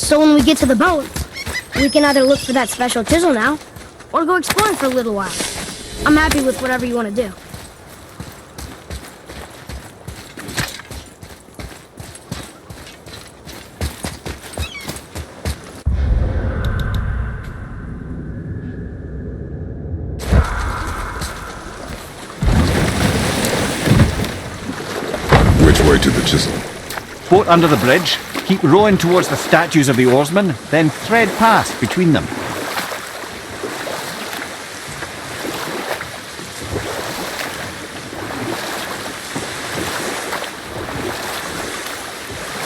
So when we get to the boat, we can either look for that special chisel now, or go exploring for a little while. I'm happy with whatever you want to do. Which way to the chisel? Boat under the bridge, keep rowing towards the statues of the oarsmen, then thread past between them.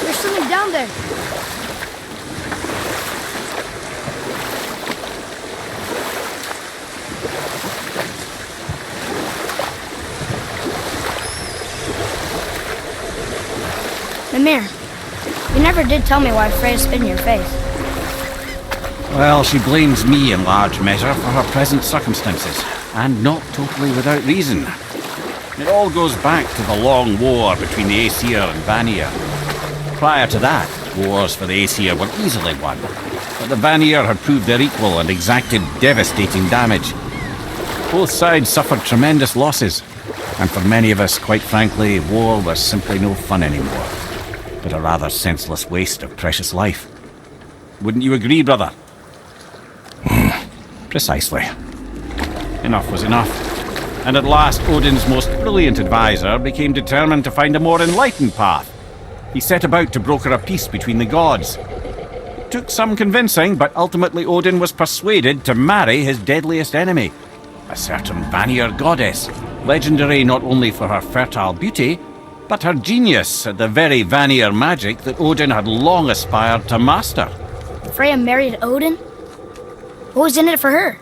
There's something down there. Mimir, you never did tell me why Freya spit in your face. Well, she blames me in large measure for her present circumstances, and not totally without reason. It all goes back to the long war between the Aesir and Vanir. Prior to that, wars for the Aesir were easily won, but the Vanir had proved their equal and exacted devastating damage. Both sides suffered tremendous losses, and for many of us, quite frankly, war was simply no fun anymore, but a rather senseless waste of precious life. Wouldn't you agree, brother? Precisely. Enough was enough. And at last, Odin's most brilliant advisor became determined to find a more enlightened path. He set about to broker a peace between the gods. It took some convincing, but ultimately Odin was persuaded to marry his deadliest enemy, a certain Vanir goddess, legendary not only for her fertile beauty, but her genius at the very Vanir magic that Odin had long aspired to master. Freya married Odin? What was in it for her?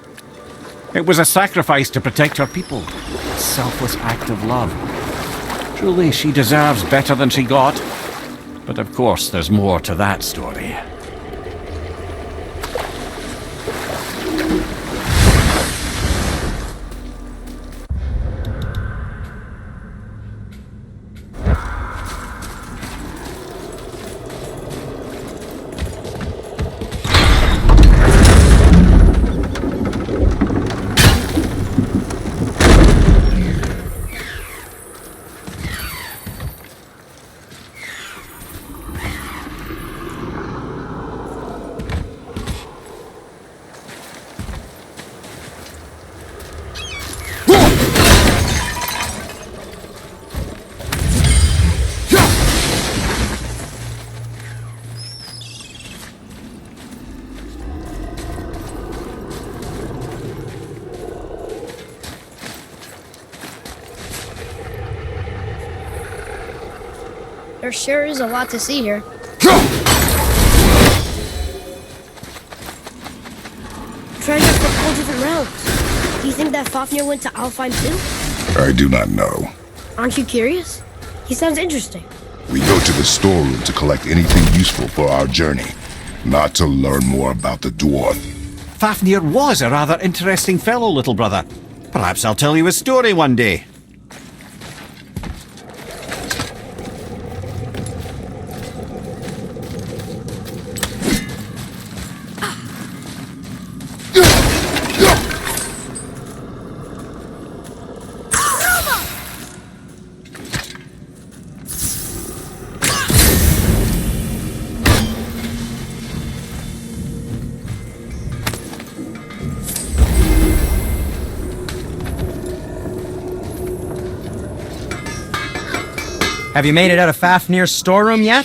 It was a sacrifice to protect her people. A selfless act of love. Truly, she deserves better than she got. But of course, there's more to that story. There sure is a lot to see here. Treasure from all different realms. Do you think that Fafnir went to Alfheim too? I do not know. Aren't you curious? He sounds interesting. We go to the storeroom to collect anything useful for our journey, not to learn more about the dwarf. Fafnir was a rather interesting fellow, little brother. Perhaps I'll tell you a story one day. Have you made it out of Fafnir's storeroom yet?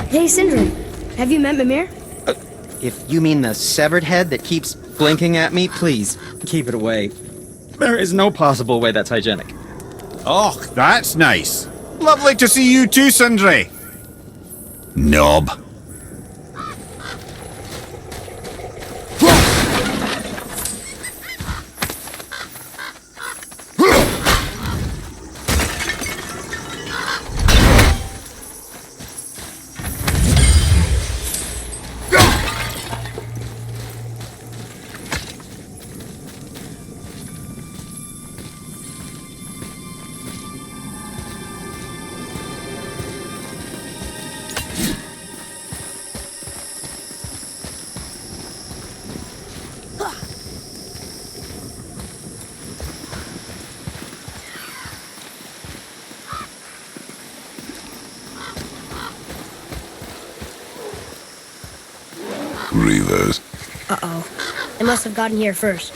Hey, Sindri. Have you met Mimir? If you mean the severed head that keeps blinking at me, please, keep it away. There is no possible way that's hygienic. Oh, that's nice. Lovely to see you too, Sindri. Knob. Grievers. Uh-oh. They must have gotten here first.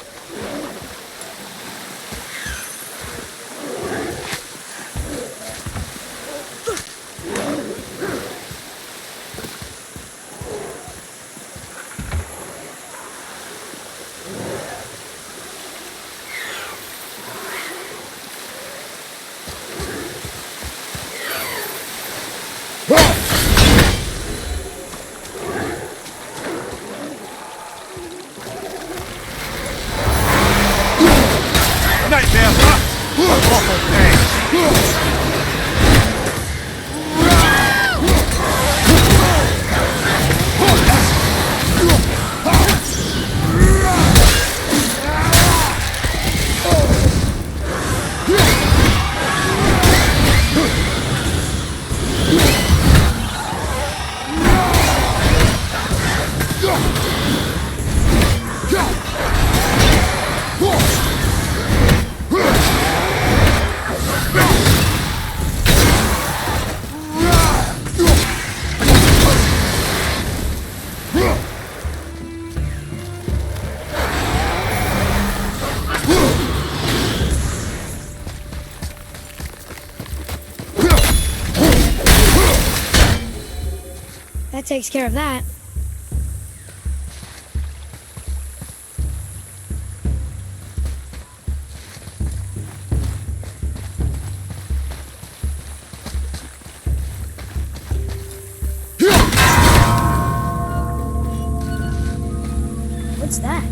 That takes care of that. What's that?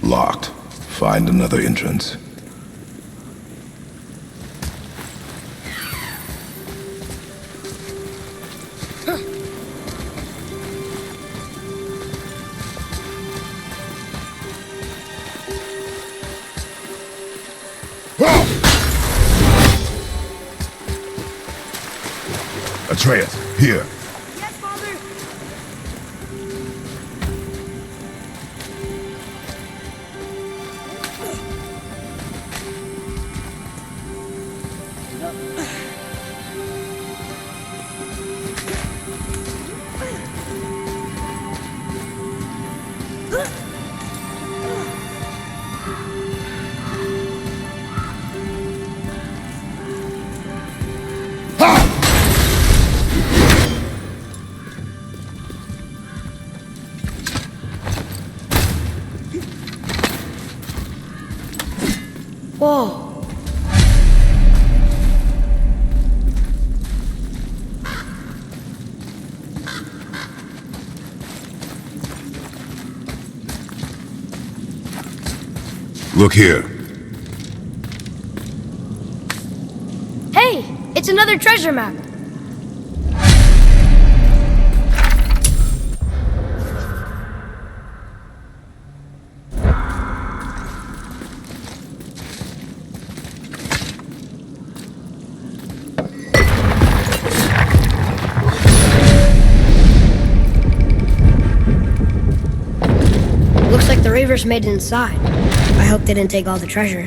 Locked. Find another entrance. Atreus, here. Yes, Father. Whoa. Look here. Hey, it's another treasure map. Looks like the Reavers made it inside. I hope they didn't take all the treasure.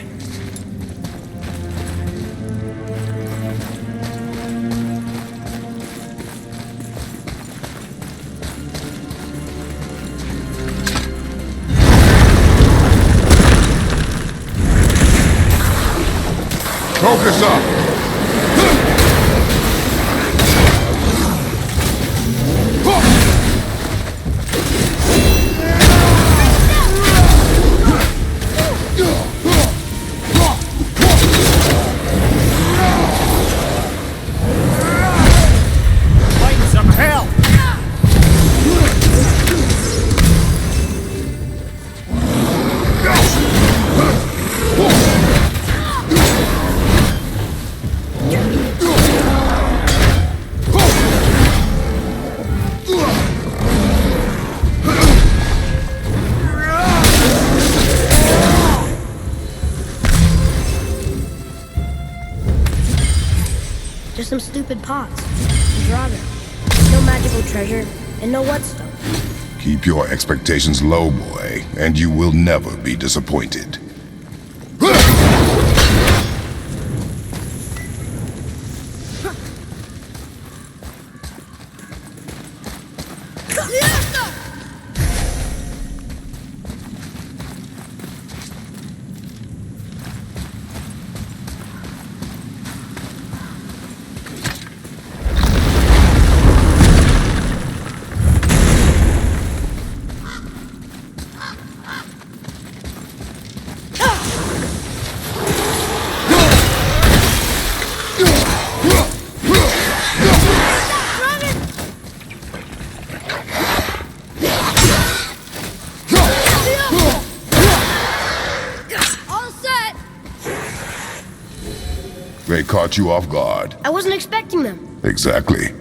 Focus up! Just some stupid pots. Drago. No magical treasure, and no whetstone. Keep your expectations low, boy, and you will never be disappointed. They caught you off guard. I wasn't expecting them. Exactly.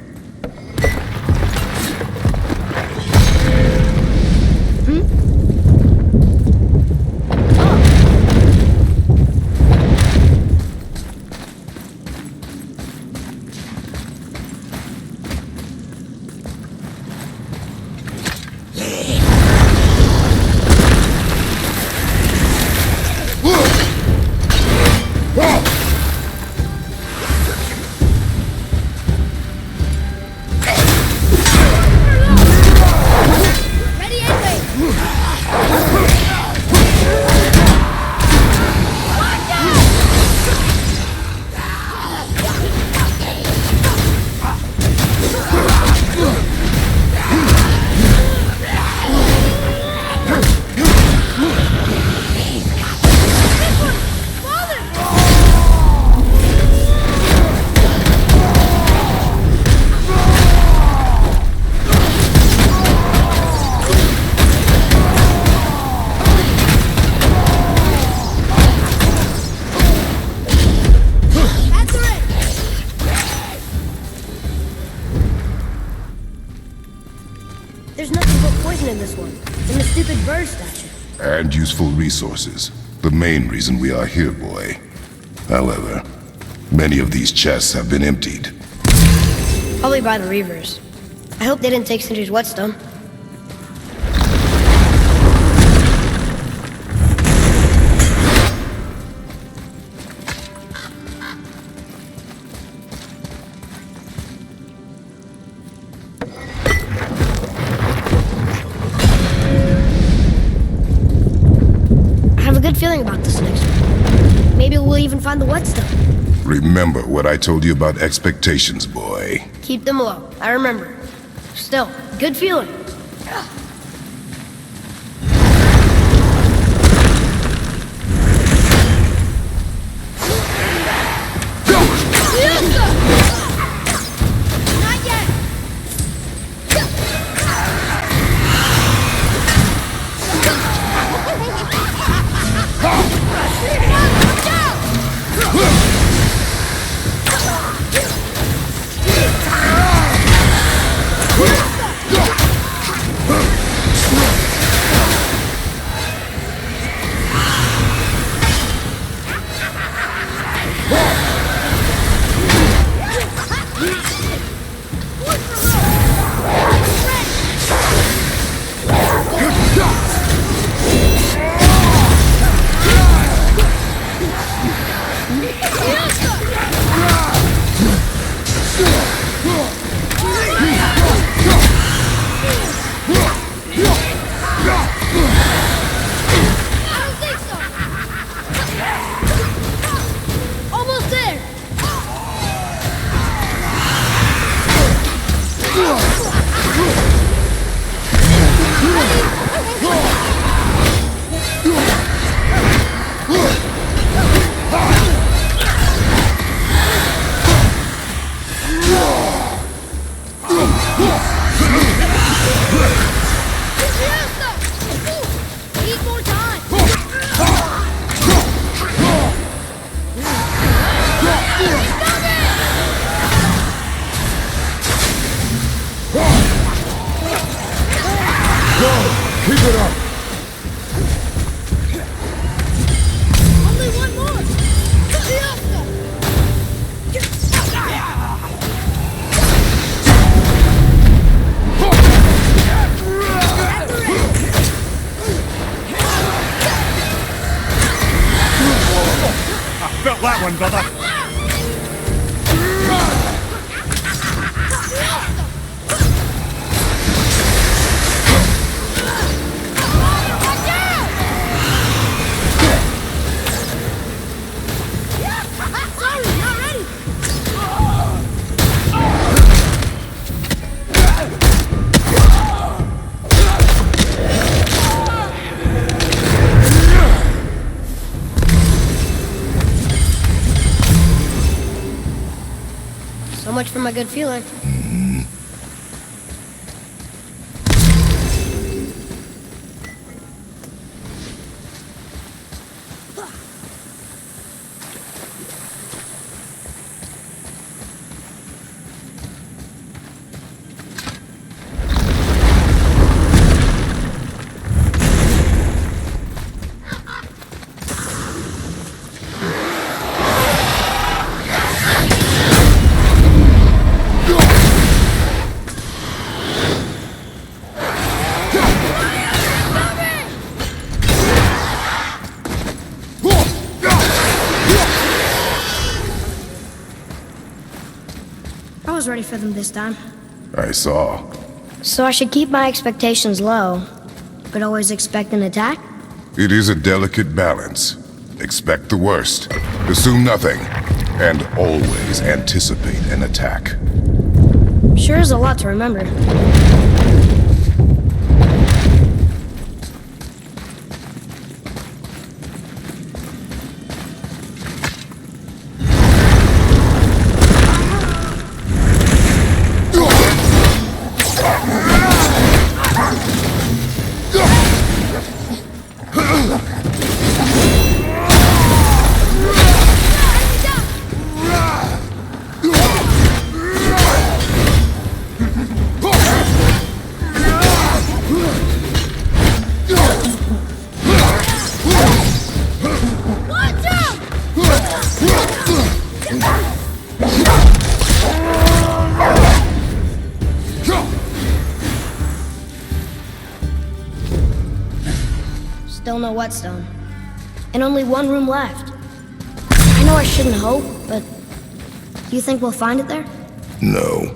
There's nothing but poison in this one. And the stupid bird statue. And useful resources. The main reason we are here, boy. However, many of these chests have been emptied. Probably by the Reavers. I hope they didn't take Sindri's whetstone. Good feeling about this next one. Maybe we'll even find the whetstone. Remember what I told you about expectations, boy. Keep them low. I remember. Still, good feeling. Not yet. felt that one, brother. So much for my good feeling. I was ready for them this time. I saw. So I should keep my expectations low, but always expect an attack? It is a delicate balance. Expect the worst, assume nothing, and always anticipate an attack. Sure is a lot to remember. Still no whetstone. And only one room left. I know I shouldn't hope, but do you think we'll find it there? No.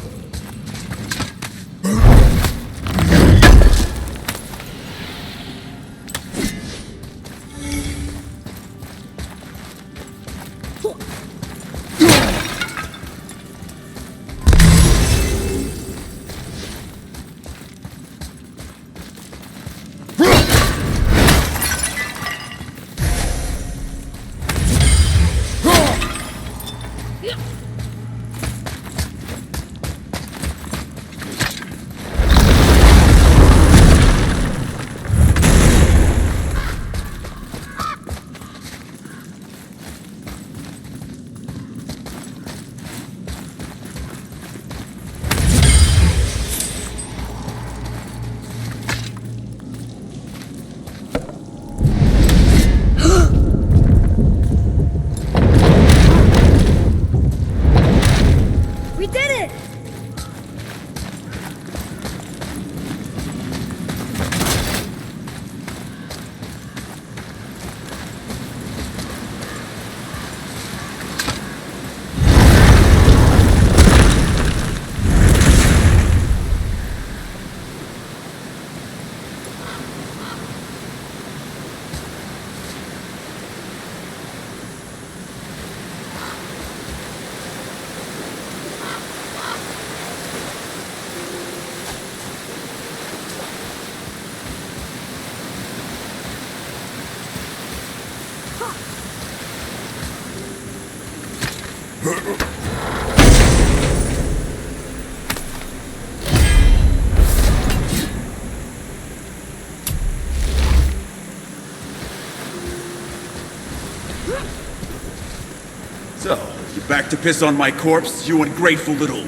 So, you back to piss on my corpse, you ungrateful little...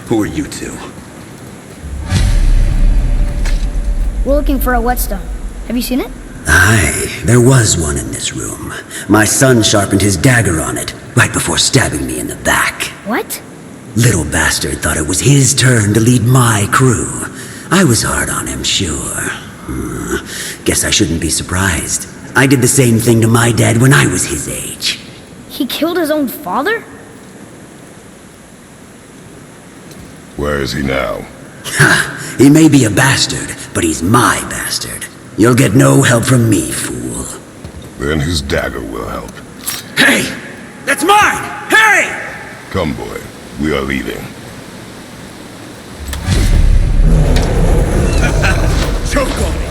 who are you two? We're looking for a whetstone. Have you seen it? Aye, there was one in this room. My son sharpened his dagger on it, right before stabbing me in the back. What? Little bastard thought it was his turn to lead my crew. I was hard on him, sure. Guess I shouldn't be surprised. I did the same thing to my dad when I was his age. He killed his own father? Where is he now? He may be a bastard, but he's my bastard. You'll get no help from me, fool. Then his dagger will help. Hey! That's mine! Hey! Come, boy. We are leaving. Choke on it!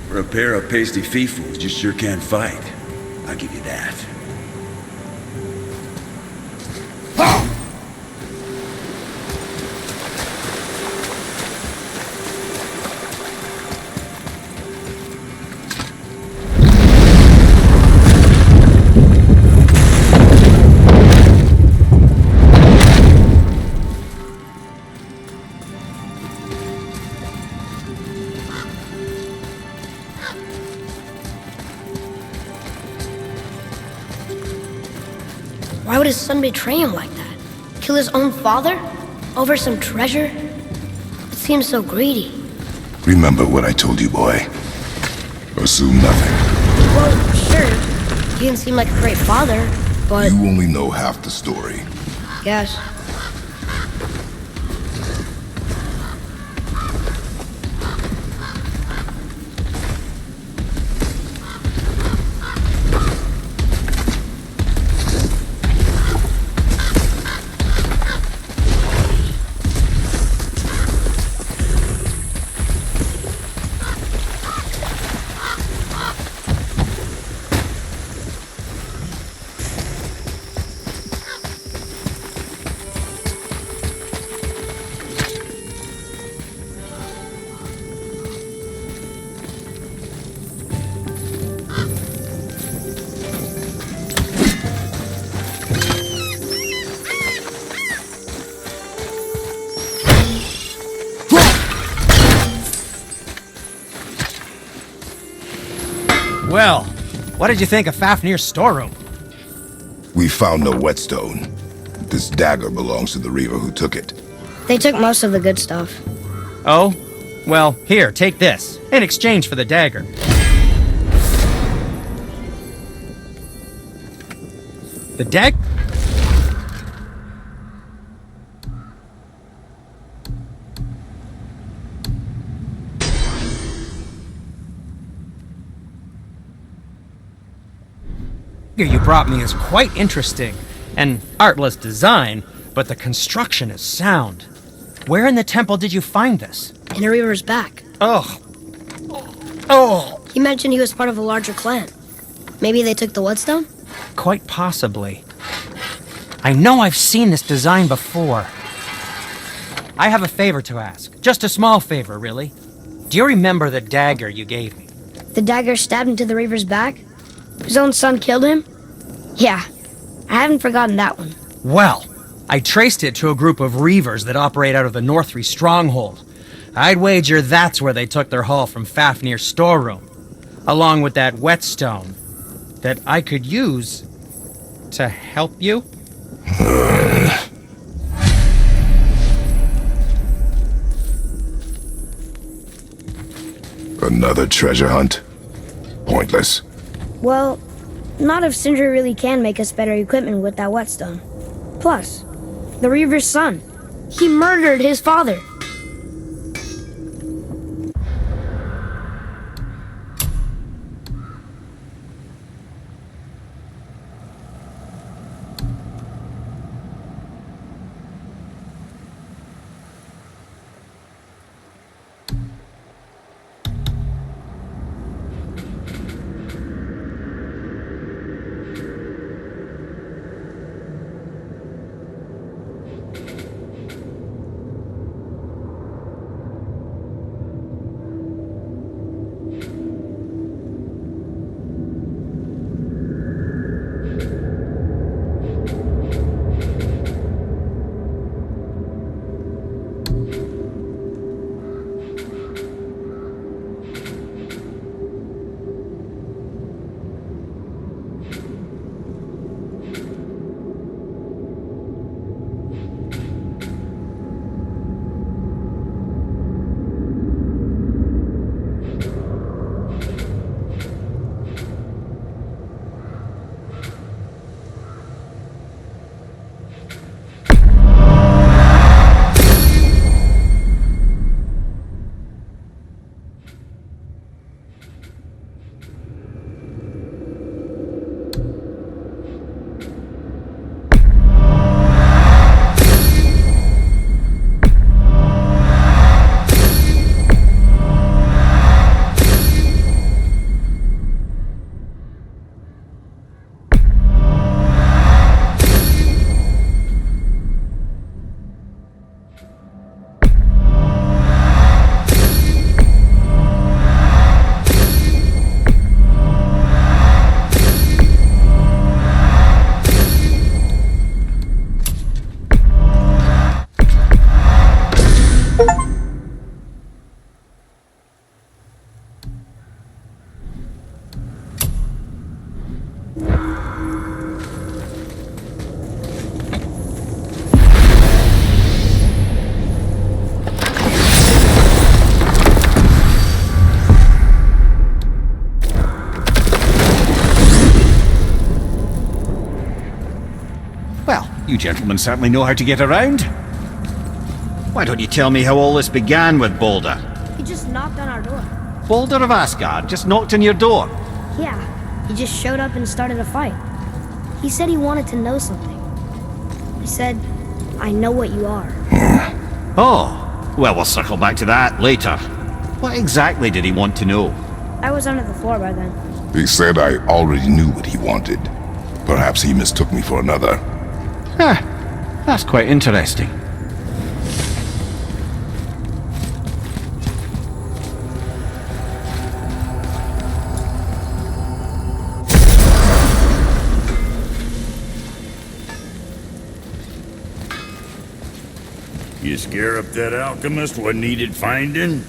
For a pair of pasty fee-fools, you sure can fight. I'll give you that. Why would his son betray him like that? Kill his own father? Over some treasure? It seems so greedy. Remember what I told you, boy. Assume nothing. Well, sure. He didn't seem like a great father, but... You only know half the story. Guess. Well, what did you think of Fafnir's storeroom? We found no whetstone. This dagger belongs to the reaver who took it. They took most of the good stuff. Oh? Well, here, take this, in exchange for the dagger. The dag... you brought me is quite interesting. An artless design, but the construction is sound. Where in the temple did you find this? In a Reaver's back. Ugh. Oh. He mentioned he was part of a larger clan. Maybe they took the Whetstone? Quite possibly. I know I've seen this design before. I have a favor to ask. Just a small favor, really. Do you remember the dagger you gave me? The dagger stabbed into the Reaver's back? His own son killed him? Yeah, I haven't forgotten that one. Well, I traced it to a group of Reavers that operate out of the Northree stronghold. I'd wager that's where they took their haul from Fafnir's storeroom, along with that whetstone that I could use to help you. Another treasure hunt? Pointless. Well, not if Sindri really can make us better equipment with that whetstone. Plus, the Reaver's son. He murdered his father. You gentlemen certainly know how to get around. Why don't you tell me how all this began with Boulder? He just knocked on our door. Boulder of Asgard just knocked on your door. Yeah, he just showed up and started a fight. He said he wanted to know something. He said, I know what you are. Oh, well, we'll circle back to that later. What exactly did he want to know? I was under the floor by then. He said I already knew what he wanted. Perhaps he mistook me for another. Huh, that's quite interesting. You scare up that alchemist what needed finding?